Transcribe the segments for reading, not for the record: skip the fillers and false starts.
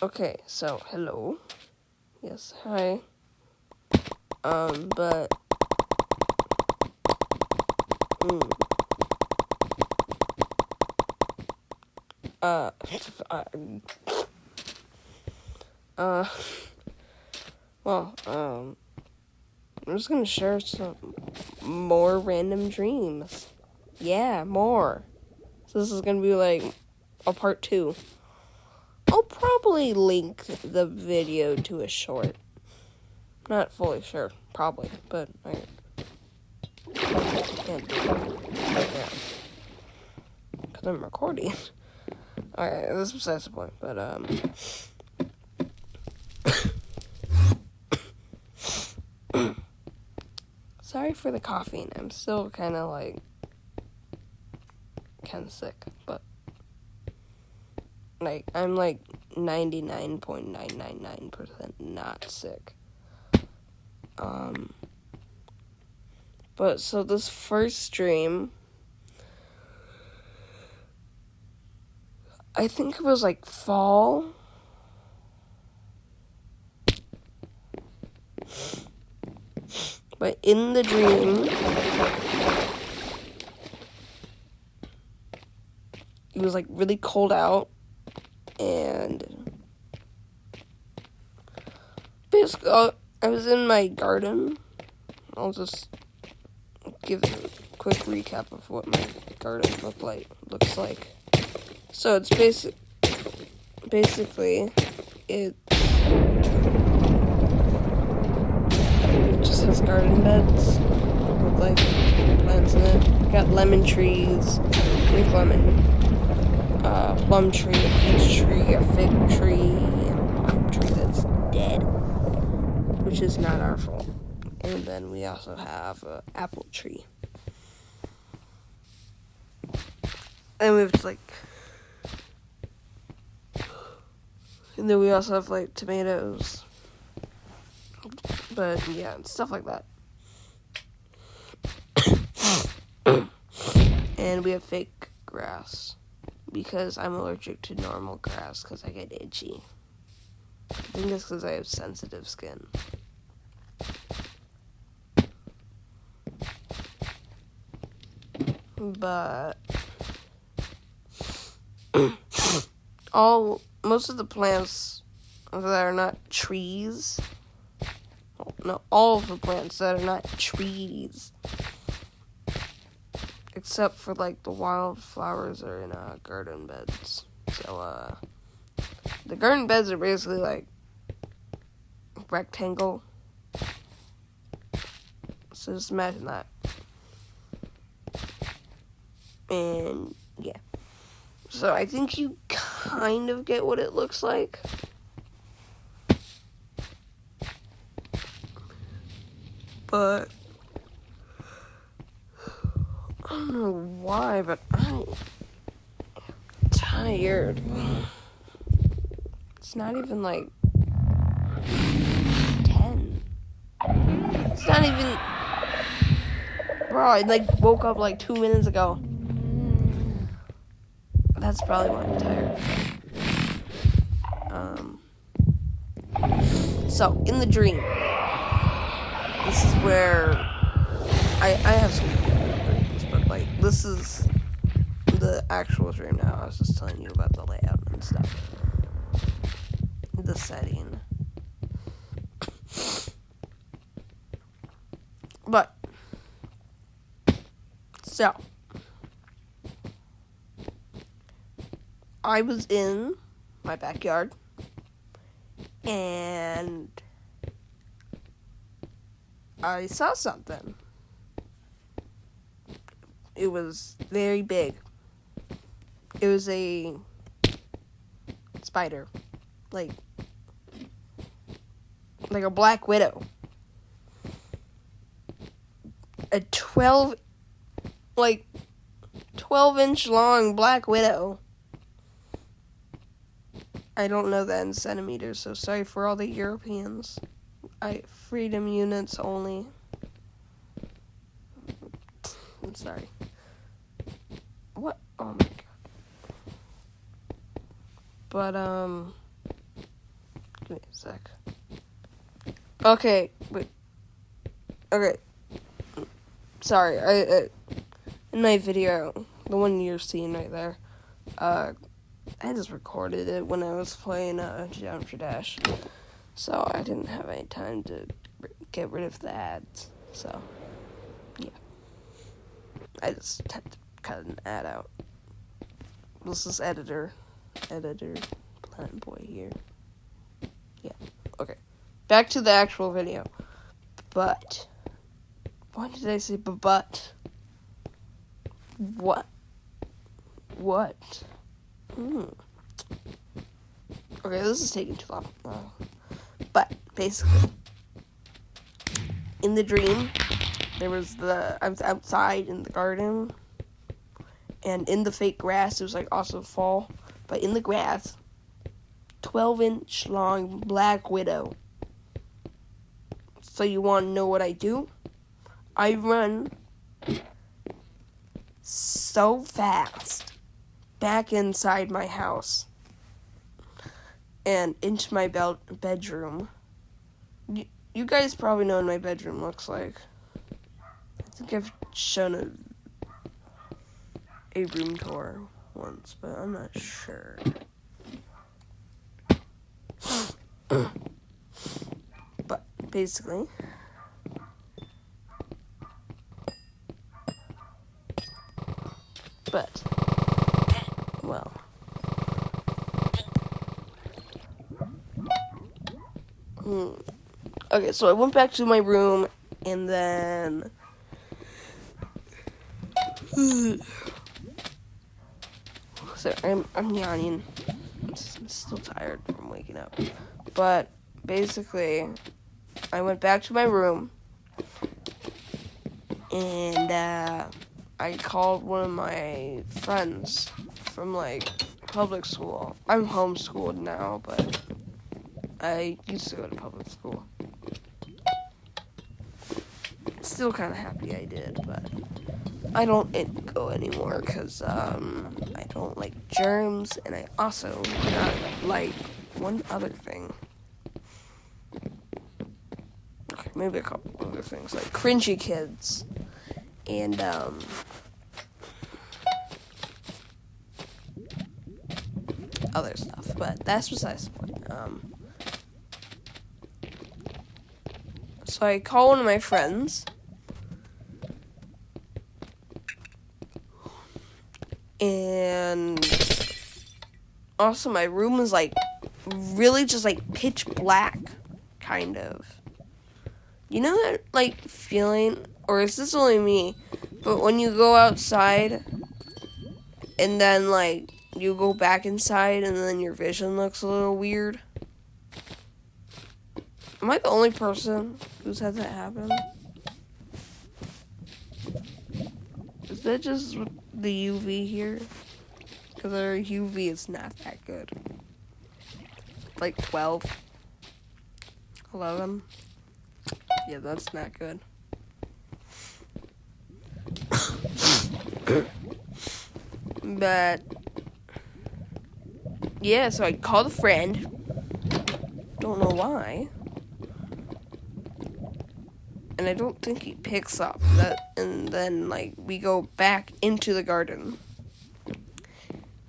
Okay, so hello. Yes, hi. But mm, uh, uh, uh, I'm just gonna share some more random dreams. Yeah, more. So this is gonna be like a part 2. I'll probably link the video to a short. Not fully sure, probably, but I can't do it right now because I'm recording. Alright, that's besides the point, but sorry for the coughing. I'm still kind of sick, but I'm 99.999% not sick. But so this first dream, I think it was fall. But in the dream, it was really cold out, and basically I was in my garden. I'll just give a quick recap of what my garden looks like. So it's basically it just has garden beds with plants in it. Got lemon trees, pink lemon, plum tree, a peach tree, a fig tree, and a lime tree that's dead, which is not our fault. And then we also have an apple tree. And we have and then we also have tomatoes. But yeah, stuff like that. And we have fake grass because I'm allergic to normal grass because I get itchy. I think it's because I have sensitive skin. But most of the plants that are not trees, all of the plants that are not trees, except for the wildflowers, are in garden beds. So the garden beds are basically rectangle. So just imagine that. And yeah. So I think you kind of get what it looks like. But I don't know why, but I'm tired. It's not even 10. It's not even... Bro, I woke up 2 minutes ago. That's probably why I'm tired. So, in the dream, this is where I have some dreams, but this is the actual dream now. I was just telling you about the layout and stuff. The setting. But, so, I was in my backyard, and I saw something. It was very big. It was a spider, like a black widow. A 12-inch long black widow. I don't know that in centimeters, so sorry for all the Europeans. Freedom units only. I'm sorry. What? Oh my god. But, Give me a sec. Okay, wait. Okay. Sorry, I in my video, the one you're seeing right there, I just recorded it when I was playing Geometry Dash, so I didn't have any time to get rid of the ads. So, yeah, I just had to cut an ad out. This is editor, Planet Boy here. Yeah, okay. Back to the actual video. But, why did I say but? What? Okay, this is taking too long. But, basically, in the dream, I was outside in the garden, and in the fake grass, it was like also fall, but in the grass, 12-inch long black widow. So you want to know what I do? I run so fast back inside my house and into my bedroom. You guys probably know what my bedroom looks like. I think I've shown a room tour once, but I'm not sure. But basically, well, okay, so I went back to my room, and then so I'm yawning. I'm still tired from waking up, but basically, I went back to my room, and I called one of my friends from like public school. I'm homeschooled now, but I used to go to public school. Still kind of happy I did, but I don't go anymore because I don't like germs, and I also not like one other thing. Okay, maybe a couple other things like cringy kids and other stuff, but that's besides the point. So I call one of my friends, and also my room was like really just like pitch black, kind of. You know that like feeling, or is this only me? But when you go outside and then like you go back inside and then your vision looks a little weird. Am I the only person who's had that happen? Is that just the UV here? Because our UV is not that good. Like 12. 11. Yeah, that's not good. But yeah, so I called a friend. Don't know why. And I don't think he picks up that. And then like we go back into the garden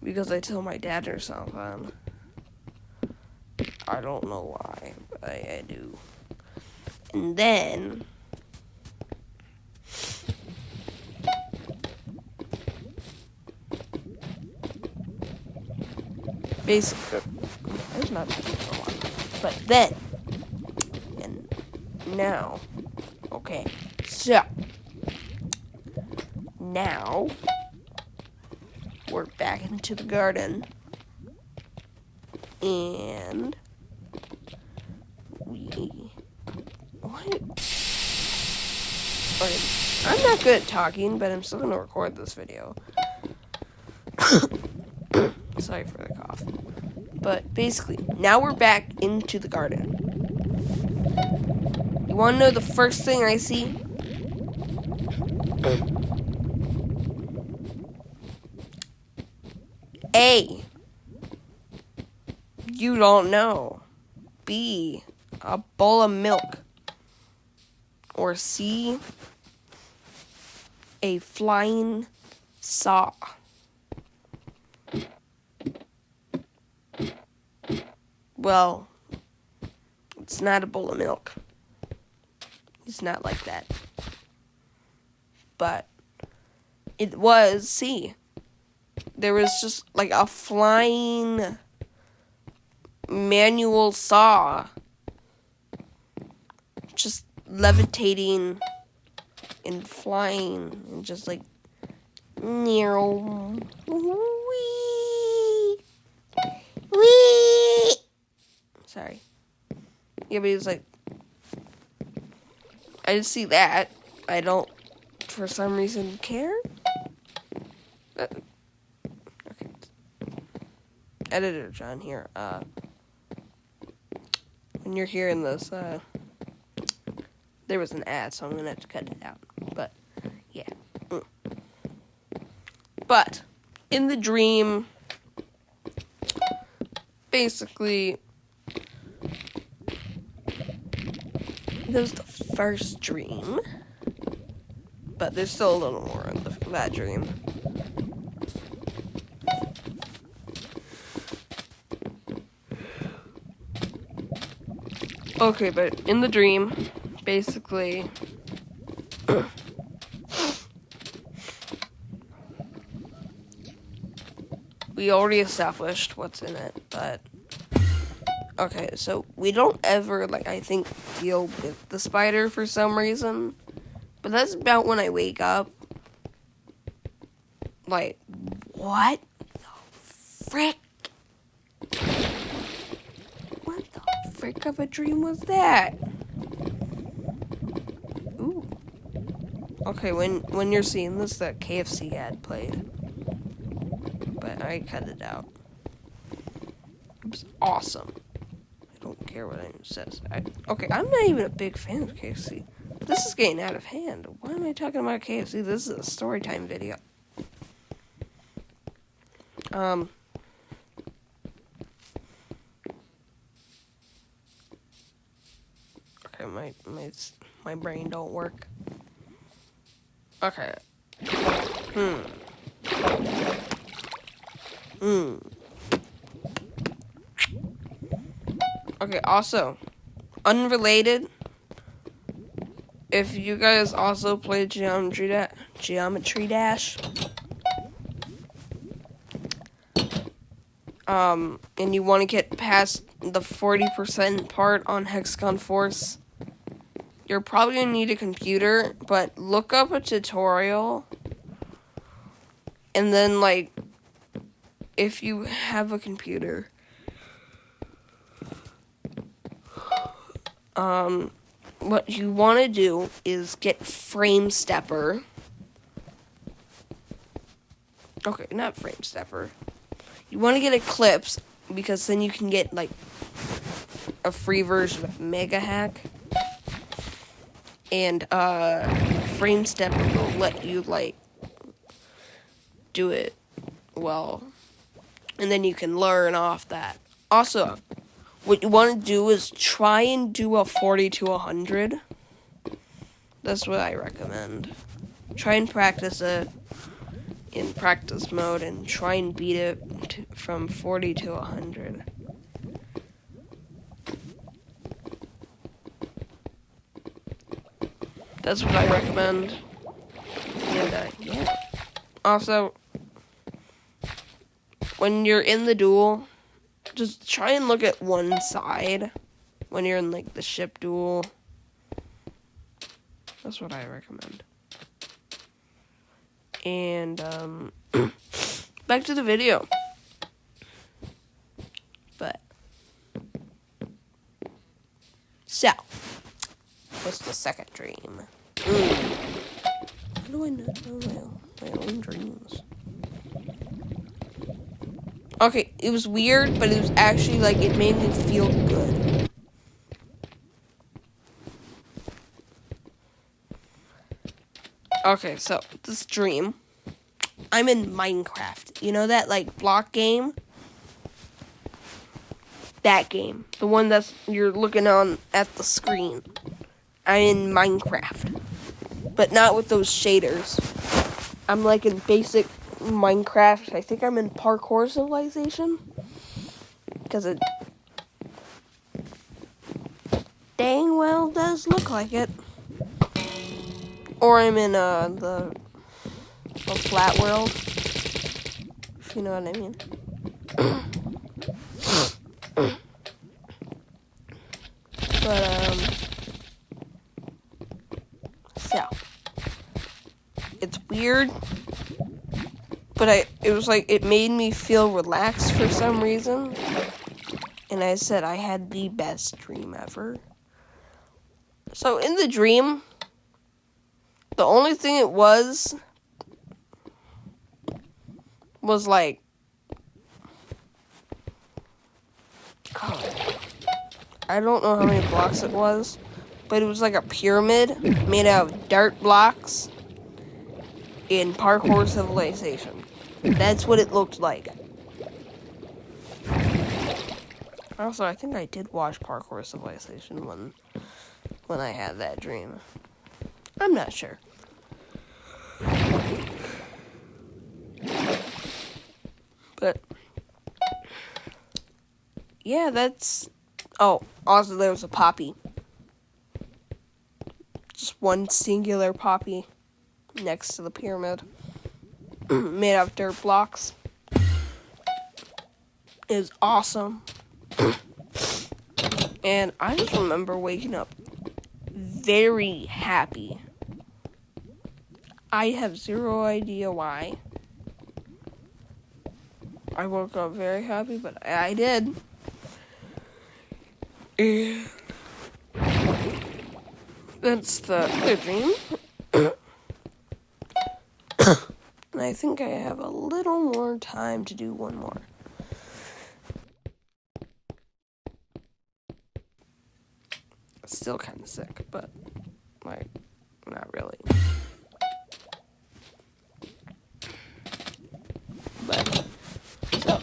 because I tell my dad or something. I don't know why, but I do. And then basically, there's not for a while. But then, and now, okay, so now we're back into the garden, and I'm not good at talking, but I'm still gonna record this video. Sorry for the cough. But basically, now we're back into the garden. You wanna know the first thing I see? A. You don't know. B, a bowl of milk. Or C, a flying saw. Well, it's not a bowl of milk. It's not like that. But it was C. There was just like a flying manual saw. Just levitating and flying and just like wee. Wee. Sorry. Yeah, but he was like, I just see that. I don't, for some reason, care. Okay. Editor John here. When you're hearing this, there was an ad, so I'm gonna have to cut it out. But, yeah. But, in the dream, basically, that was the first dream, but there's still a little more in that dream. Okay, but in the dream, basically, we already established what's in it, but okay, so we don't ever, like, I think, deal with the spider for some reason. But that's about when I wake up. Like, what the frick? What the frick of a dream was that? Ooh. Okay, when you're seeing this, that KFC ad played. But I cut it out. It was awesome. Don't care what anyone says. Okay, I'm not even a big fan of KFC. This is getting out of hand. Why am I talking about KFC? This is a story time video. Okay, my brain don't work. Okay. Okay, also, unrelated, if you guys also play Geometry Dash, and you want to get past the 40% part on Hexagon Force, you're probably going to need a computer, but look up a tutorial, and then, like, if you have a computer, what you want to do is get FrameStepper. Okay, not FrameStepper. You want to get Eclipse, because then you can get, like, a free version of MegaHack. And, FrameStepper will let you, like, do it well. And then you can learn off that. Also, what you want to do is try and do a 40 to 100. That's what I recommend. Try and practice it in practice mode and try and beat it from 40 to 100. That's what I recommend. And, yeah. Also, when you're in the duel, just try and look at one side when you're in, like, the ship duel. That's what I recommend. And, back to the video. But, so, what's the second dream? How do I know my own dreams? Okay, it was weird, but it was actually, like, it made me feel good. Okay, so, this dream, I'm in Minecraft. You know that, like, block game? That game. The one that's you're looking on at the screen. I'm in Minecraft. But not with those shaders. I'm like in basic Minecraft. I think I'm in Parkour Civilization. Because it dang well does look like it. Or I'm in the flat world. If you know what I mean. But so it's weird, but it was like it made me feel relaxed for some reason, and I said I had the best dream ever. So in the dream, the only thing it was like, I don't know how many blocks it was, but it was like a pyramid made out of dirt blocks in Parkour Civilization. That's what it looked like. Also, I think I did watch Parkour Civilization when I had that dream. I'm not sure. But yeah, that's... Oh, also there was a poppy. Just one singular poppy next to the pyramid. Made out of dirt blocks. It was awesome. And I just remember waking up very happy. I have zero idea why. I woke up very happy, but I did. And that's the dream. And I think I have a little more time to do one more. Still kind of sick, but like, not really. But so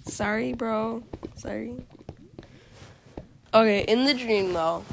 sorry, bro. Sorry. Okay, in the dream though.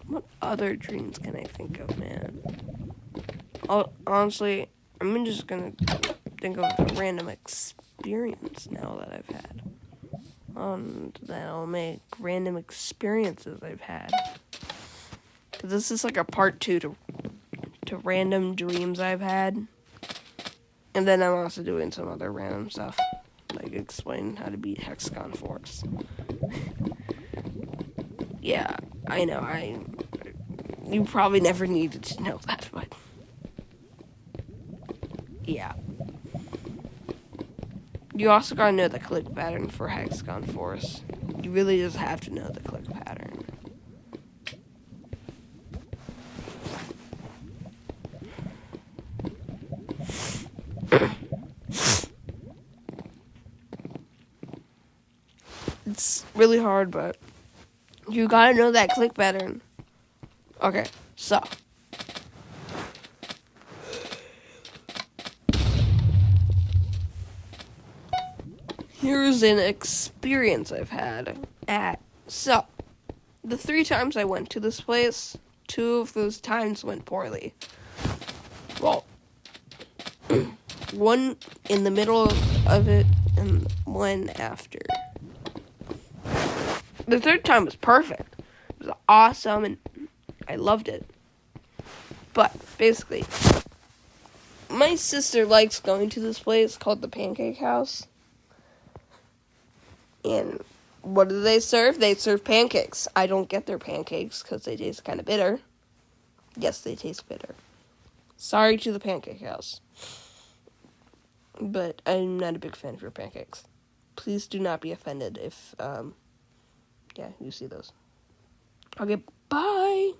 What other dreams can I think of, man? Honestly, I'm just gonna think of a random experience now that I've had. That'll make random experiences I've had. This is like a part 2 to random dreams I've had. And then I'm also doing some other random stuff. Like explain how to beat Hexagon Force. Yeah, I know, you probably never needed to know that, but yeah. You also gotta know the click pattern for Hexagon Force. You really just have to know the click pattern. It's really hard, but you gotta know that click pattern. Okay, so here's an experience I've had so the 3 times I went to this place, 2 of those times went poorly. Well, one in the middle of it and one after. The 3rd time was perfect. It was awesome and I loved it. But basically, my sister likes going to this place called the Pancake House. And what do they serve? They serve pancakes. I don't get their pancakes because they taste kind of bitter. Yes, they taste bitter. Sorry to the Pancake House. But I'm not a big fan of your pancakes. Please do not be offended if, you see those. Okay, bye!